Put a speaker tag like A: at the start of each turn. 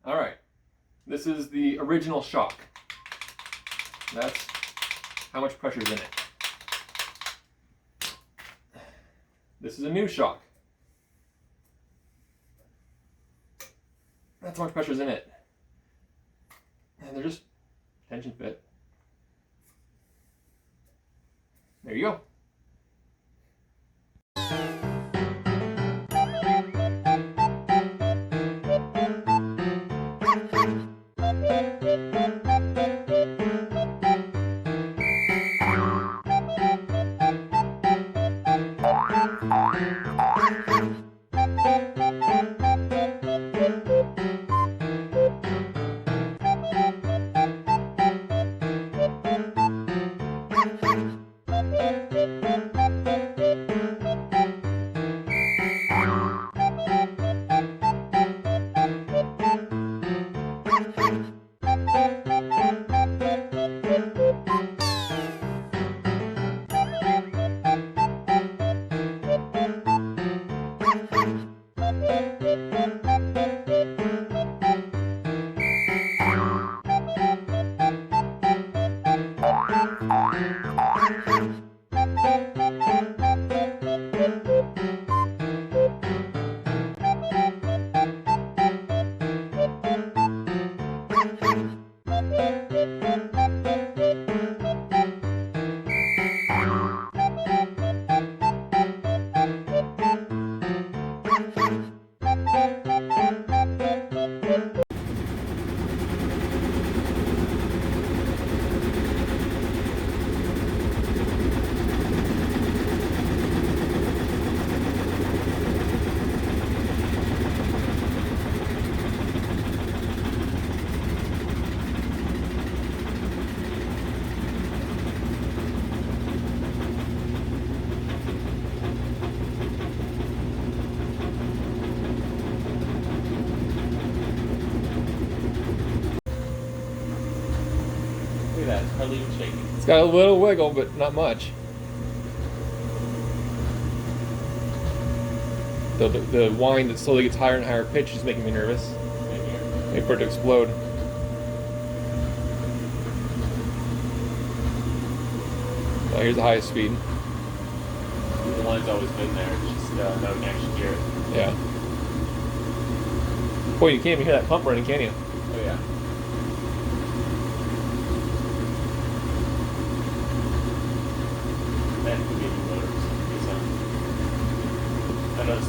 A: All right, this is the original shock. That's how much pressure is in it. This is a new shock. That's how much pressure is in it. And they're just tension fit. There you go.
B: that. It's hardly even shaking.
A: It's got a little wiggle, but not much. The whine that slowly gets higher and higher pitch is making me nervous.
B: Right here.
A: Wait for it to explode. Oh, here's the highest speed.
B: The line's always been there. It's just no connection here.
A: Yeah. Boy, you can't even hear that pump running, can you?
B: Oh yeah. That could be motors. I noticed